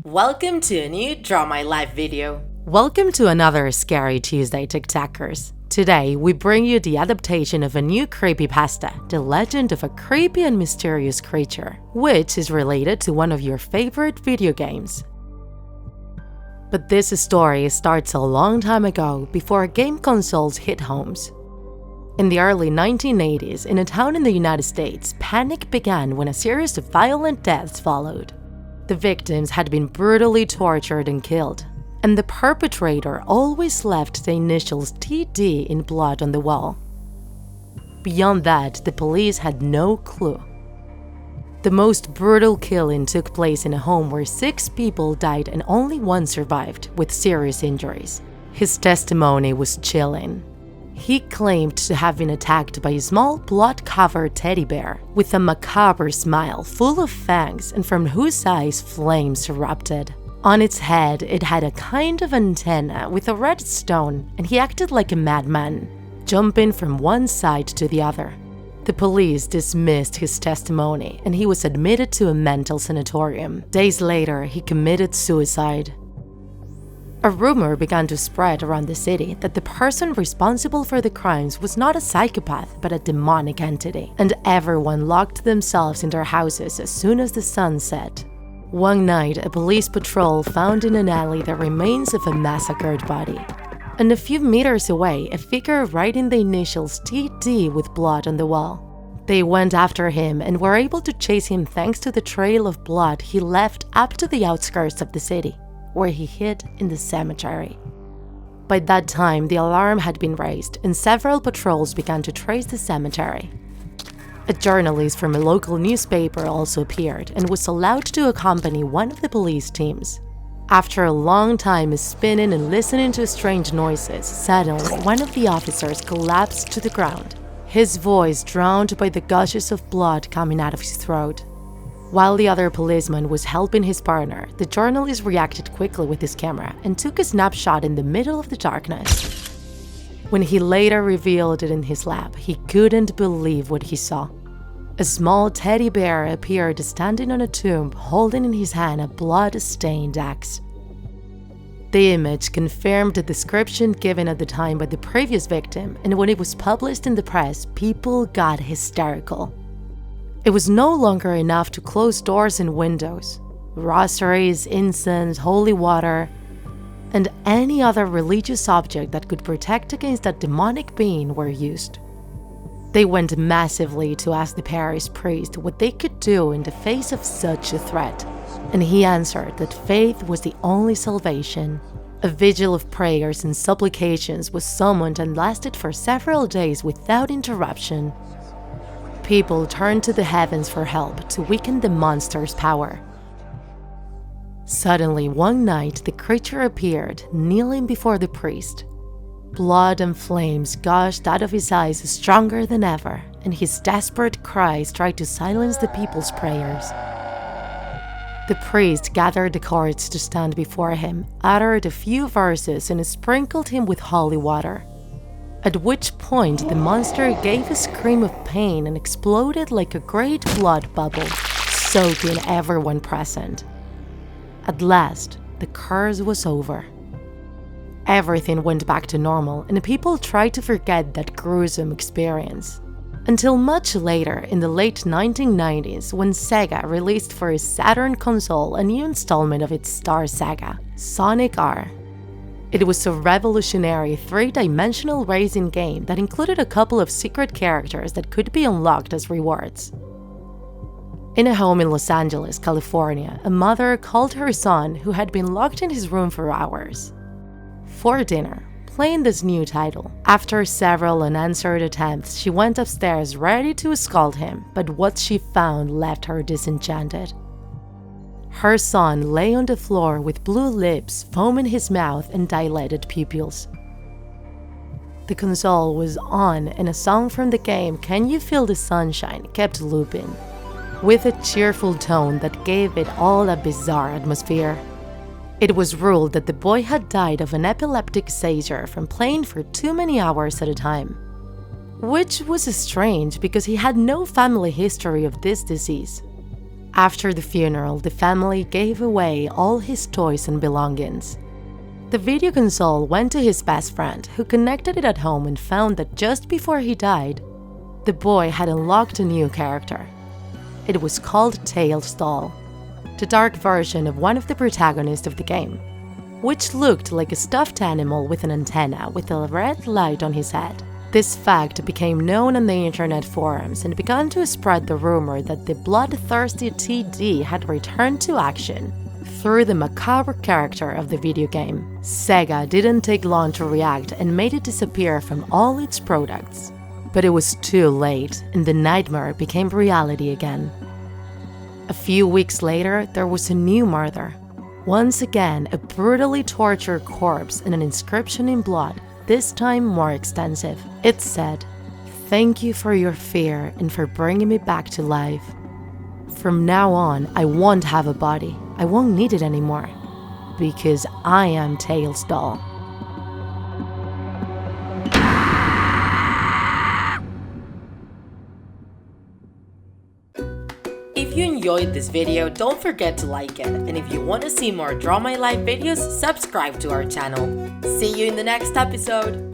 Welcome to a new Draw My Life video. Welcome to another Scary Tuesday, TikTakers. Today, we bring you the adaptation of a new creepypasta, the legend of a creepy and mysterious creature, which is related to one of your favorite video games. But this story starts a long time ago, before game consoles hit homes. In the early 1980s, in a town in the United States, panic began when a series of violent deaths followed. The victims had been brutally tortured and killed, and the perpetrator always left the initials TD in blood on the wall. Beyond that, the police had no clue. The most brutal killing took place in a home where 6 people died and only 1 survived, with serious injuries. His testimony was chilling. He claimed to have been attacked by a small blood-covered teddy bear with a macabre smile full of fangs and from whose eyes flames erupted. On its head, it had a kind of antenna with a red stone, and he acted like a madman, jumping from one side to the other. The police dismissed his testimony, and he was admitted to a mental sanatorium. Days later, he committed suicide. A rumor began to spread around the city that the person responsible for the crimes was not a psychopath but a demonic entity, and everyone locked themselves in their houses as soon as the sun set. One night, a police patrol found in an alley the remains of a massacred body. And a few meters away, a figure writing the initials TD with blood on the wall. They went after him and were able to chase him thanks to the trail of blood he left up to the outskirts of the city, where he hid in the cemetery. By that time, the alarm had been raised and several patrols began to trace the cemetery. A journalist from a local newspaper also appeared and was allowed to accompany one of the police teams. After a long time spinning and listening to strange noises, suddenly one of the officers collapsed to the ground, his voice drowned by the gushes of blood coming out of his throat. While the other policeman was helping his partner, the journalist reacted quickly with his camera and took a snapshot in the middle of the darkness. When he later revealed it in his lab, he couldn't believe what he saw. A small teddy bear appeared standing on a tomb, holding in his hand a blood-stained axe. The image confirmed the description given at the time by the previous victim, and when it was published in the press, people got hysterical. It was no longer enough to close doors and windows. Rosaries, incense, holy water, and any other religious object that could protect against a demonic being were used. They went massively to ask the parish priest what they could do in the face of such a threat, and he answered that faith was the only salvation. A vigil of prayers and supplications was summoned and lasted for several days without interruption. People turned to the heavens for help to weaken the monster's power. Suddenly, one night, the creature appeared, kneeling before the priest. Blood and flames gushed out of his eyes stronger than ever, and his desperate cries tried to silence the people's prayers. The priest gathered the courage to stand before him, uttered a few verses, and sprinkled him with holy water. At which point, the monster gave a scream of pain and exploded like a great blood bubble, soaking everyone present. At last, the curse was over. Everything went back to normal, and people tried to forget that gruesome experience. Until much later, in the late 1990s, when Sega released for its Saturn console a new installment of its Star saga, Sonic R. It was a revolutionary 3-dimensional racing game that included a couple of secret characters that could be unlocked as rewards. In a home in Los Angeles, California, a mother called her son, who had been locked in his room for hours, for dinner, playing this new title. After several unanswered attempts, she went upstairs ready to scold him, but what she found left her disenchanted. Her son lay on the floor with blue lips, foam in his mouth, and dilated pupils. The console was on, and a song from the game, Can You Feel the Sunshine, kept looping, with a cheerful tone that gave it all a bizarre atmosphere. It was ruled that the boy had died of an epileptic seizure from playing for too many hours at a time, which was strange because he had no family history of this disease. After the funeral, the family gave away all his toys and belongings. The video console went to his best friend, who connected it at home and found that just before he died, the boy had unlocked a new character. It was called Tails Doll, the dark version of one of the protagonists of the game, which looked like a stuffed animal with an antenna with a red light on his head. This fact became known on the internet forums and began to spread the rumor that the bloodthirsty TD had returned to action through the macabre character of the video game. Sega didn't take long to react and made it disappear from all its products. But it was too late, and the nightmare became reality again. A few weeks later, there was a new murder. Once again, a brutally tortured corpse and an inscription in blood, this time more extensive. It said, "Thank you for your fear and for bringing me back to life. From now on, I won't have a body. I won't need it anymore. Because I am Tails Doll." If you enjoyed this video, don't forget to like it. And if you want to see more Draw My Life videos, subscribe to our channel. See you in the next episode!